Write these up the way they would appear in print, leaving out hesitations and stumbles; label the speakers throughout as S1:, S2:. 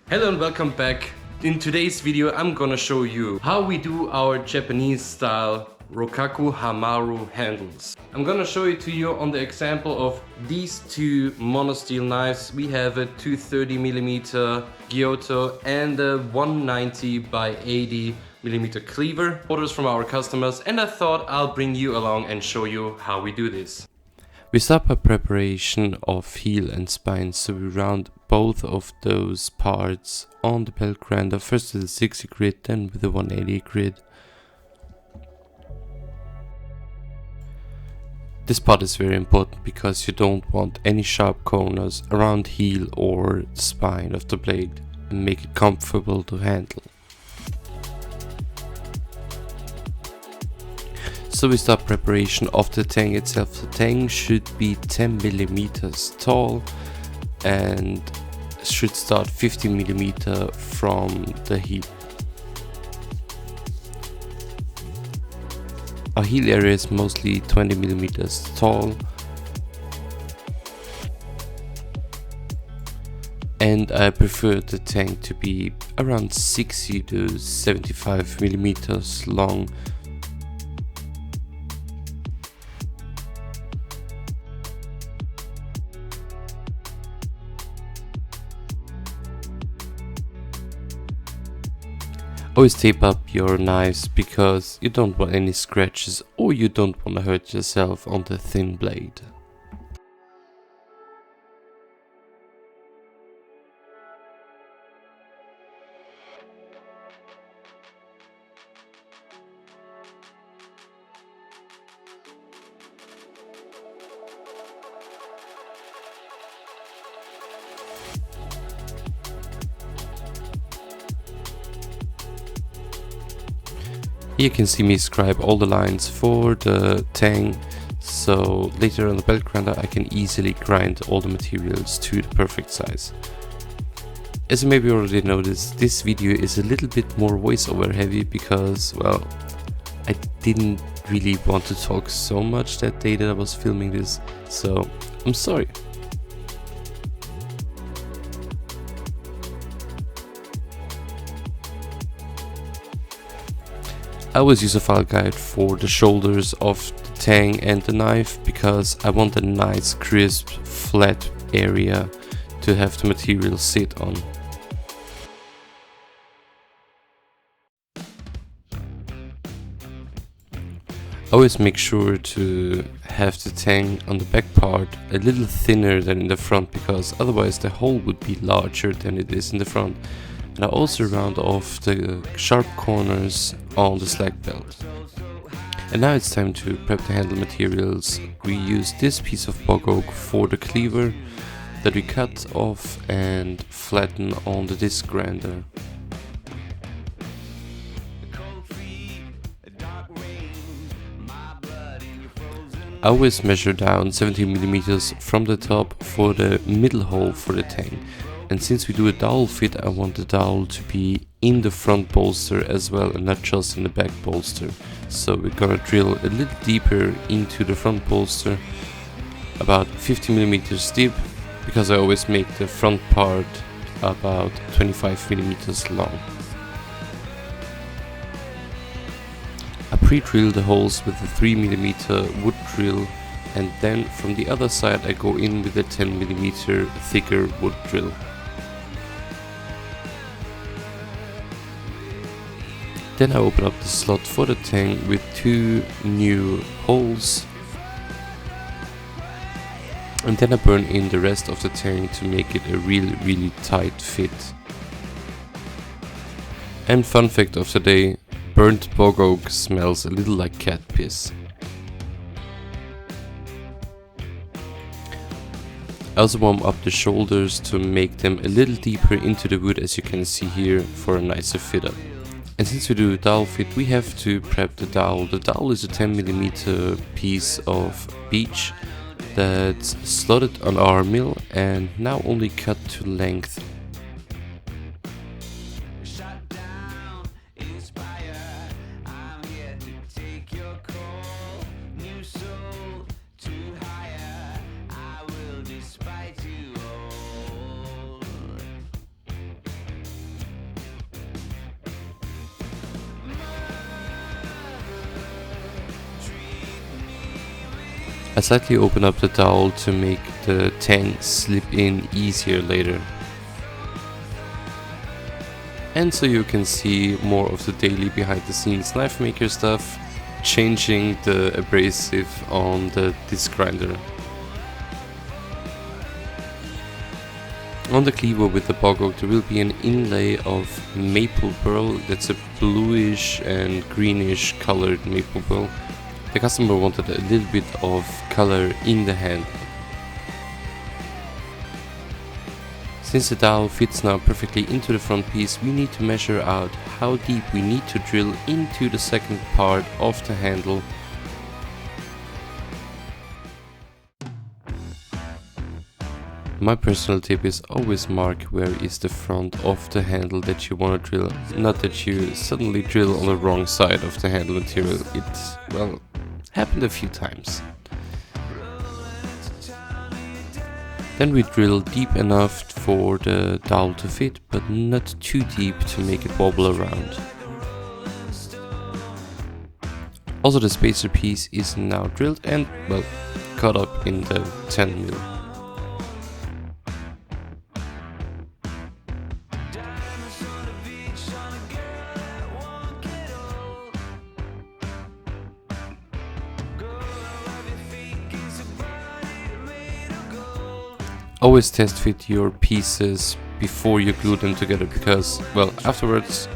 S1: Hello and welcome back. In today's video I'm gonna show you how we do our Japanese style Rokkaku Hanmaru handles. I'm gonna show it to you on the example of these two monosteel knives. We have a 230mm Giotto and a 190 by 80mm cleaver. Orders from our customers, and I thought I'll bring you along and show you how we do this. We start by preparation of heel and spine, so we round both of those parts on the belt grinder, first with a 60 grit, then with a 180 grit. This part is very important because you don't want any sharp corners around heel or spine of the blade and make it comfortable to handle. So we start preparation of the tang itself. The tang should be 10mm tall and should start 50mm from the heel. Our heel area is mostly 20mm tall, and I prefer the tang to be around 60 to 75mm long. Always tape up your knives because you don't want any scratches or you don't want to hurt yourself on the thin blade. Here you can see me scribe all the lines for the tang, so later on the belt grinder I can easily grind all the materials to the perfect size. As you maybe already noticed, this video is a little bit more voiceover heavy because, well, I didn't really want to talk so much that day that I was filming this, so I'm sorry. I always use a file guide for the shoulders of the tang and the knife because I want a nice crisp flat area to have the material sit on. I always make sure to have the tang on the back part a little thinner than in the front because otherwise the hole would be larger than it is in the front. And I also round off the sharp corners on the slack belt. And now it's time to prep the handle materials. We use this piece of bog oak for the cleaver that we cut off and flatten on the disc grinder. I always measure down 17mm from the top for the middle hole for the tang. And since we do a dowel fit, I want the dowel to be in the front bolster as well and not just in the back bolster. So we're gonna drill a little deeper into the front bolster, about 50mm deep, because I always make the front part about 25mm long. I pre-drill the holes with a 3mm wood drill, and then from the other side I go in with a 10mm thicker wood drill. Then I open up the slot for the tang with two new holes, and then I burn in the rest of the tang to make it a really tight fit. And fun fact of the day, burnt bog oak smells a little like cat piss. I also warm up the shoulders to make them a little deeper into the wood, as you can see here, for a nicer fit up. And since we do a dowel fit, we have to prep the dowel. The dowel is a 10mm piece of beech that's slotted on our mill and now only cut to length. I slightly open up the dowel to make the tang slip in easier later. And so you can see more of the daily behind the scenes knife maker stuff, changing the abrasive on the disc grinder. On the cleaver with the bog oak there will be an inlay of maple burl. That's a bluish and greenish colored maple burl. The customer wanted a little bit of color in the hand. Since the dowel fits now perfectly into the front piece, we need to measure out how deep we need to drill into the second part of the handle. My personal tip is always mark where is the front of the handle that you want to drill, not that you suddenly drill on the wrong side of the handle material. It's, well, happened a few times. Then we drill deep enough for the dowel to fit, but not too deep to make it wobble around. Also the spacer piece is now drilled and, well, cut up in the 10mm. Always test fit your pieces before you glue them together because, well, afterwards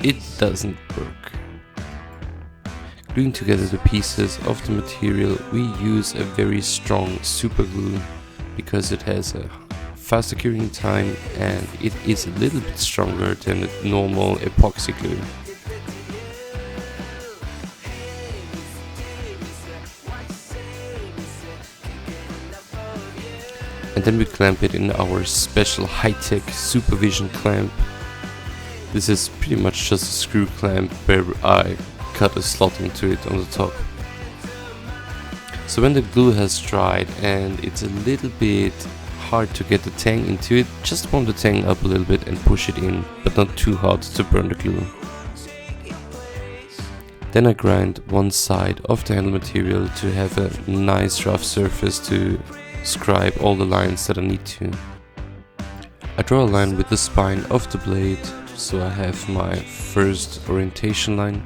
S1: it doesn't work. Gluing together the pieces of the material, we use a very strong super glue because it has a faster curing time and it is a little bit stronger than a normal epoxy glue. And then we clamp it in our special high-tech supervision clamp. This is pretty much just a screw clamp where I cut a slot into it on the top. So when the glue has dried and it's a little bit hard to get the tang into it, just warm the tang up a little bit and push it in, but not too hot to burn the glue. Then I grind one side of the handle material to have a nice rough surface to scribe all the lines that I need to. I draw a line with the spine of the blade, so I have my first orientation line.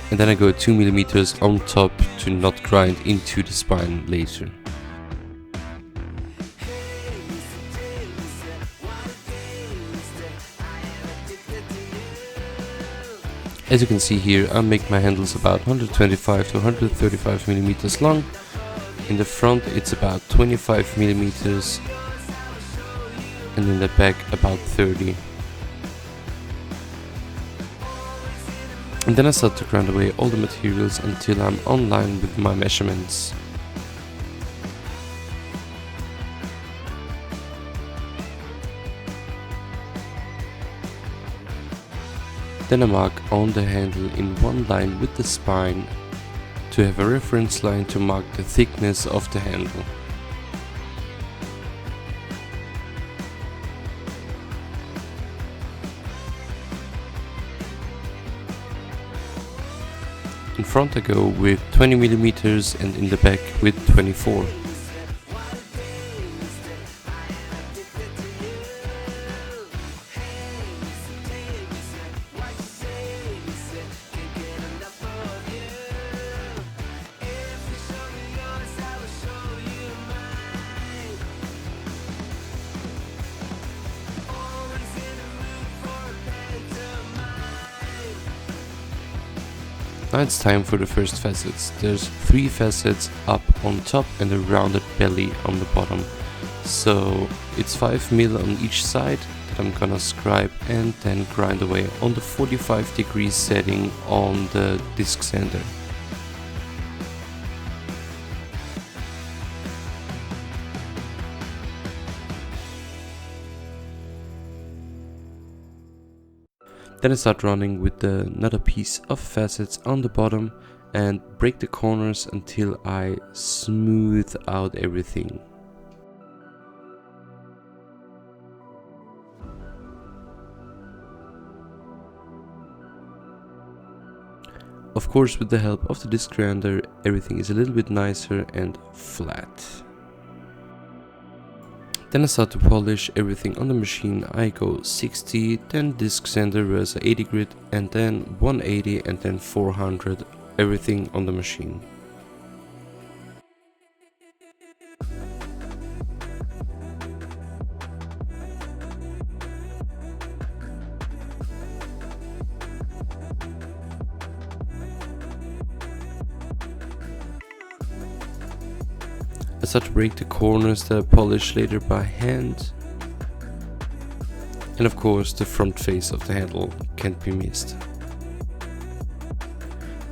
S1: And then I go 2mm on top to not grind into the spine later. As you can see here, I make my handles about 125 to 135mm long. In the front it's about 25mm and in the back about 30. And then I start to grind away all the materials until I'm on line with my measurements. Then I mark on the handle in one line with the spine to have a reference line to mark the thickness of the handle. In front I go with 20mm and in the back with 24. Now it's time for the first facets. There's 3 facets up on top and a rounded belly on the bottom. So it's 5mm on each side that I'm gonna scribe and then grind away on the 45° setting on the disc sander. Then I start running with another piece of facets on the bottom and break the corners until I smooth out everything. Of course, with the help of the disc grinder, everything is a little bit nicer and flat. Then I start to polish everything on the machine. I go 60, then disc sander versus 80 grit, and then 180 and then 400, everything on the machine. I start to break the corners that I polish later by hand. And of course the front face of the handle can't be missed.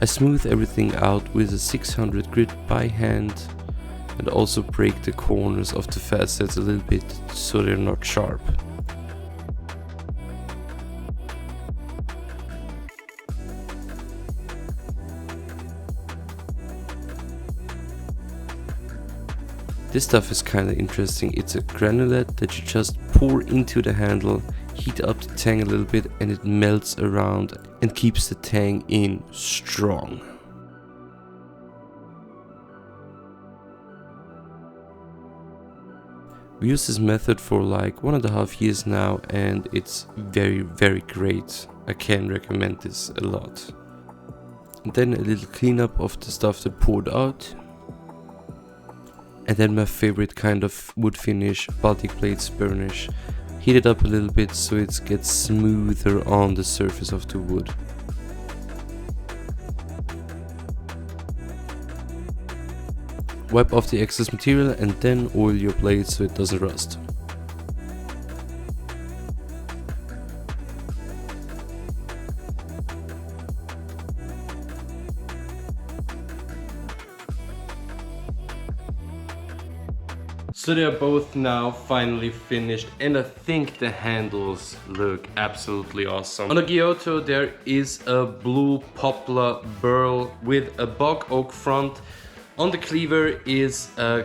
S1: I smooth everything out with a 600 grit by hand and also break the corners of the facets a little bit so they're not sharp. This stuff is kinda interesting. It's a granulate that you just pour into the handle, heat up the tang a little bit, and it melts around and keeps the tang in strong. We use this method for like 1.5 years now, and it's very great. I can recommend this a lot. And then a little cleanup of the stuff that poured out. And then my favorite kind of wood finish, Baltic plates burnish. Heat it up a little bit so it gets smoother on the surface of the wood. Wipe off the excess material and then oil your blade so it doesn't rust. So they are both now finally finished, and I think the handles look absolutely awesome. On the Giotto there is a blue poplar burl with a bog oak front. On the cleaver is a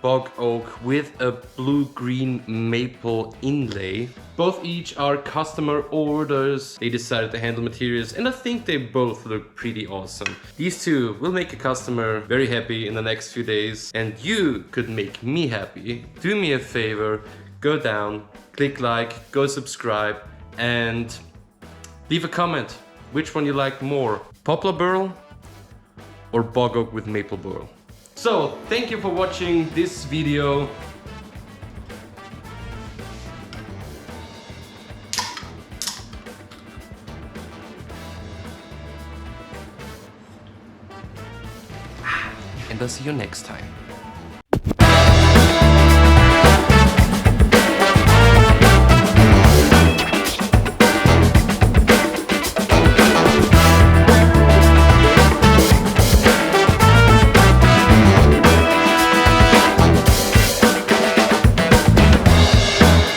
S1: bog oak with a blue-green maple inlay. Both each are customer orders. They decided the handle materials, and I think they both look pretty awesome. These two will make a customer very happy in the next few days, and you could make me happy. Do me a favor, go down, click like, go subscribe, and leave a comment. Which one you like more, poplar burl or bog oak with maple burl? So, thank you for watching this video. And I'll see you next time.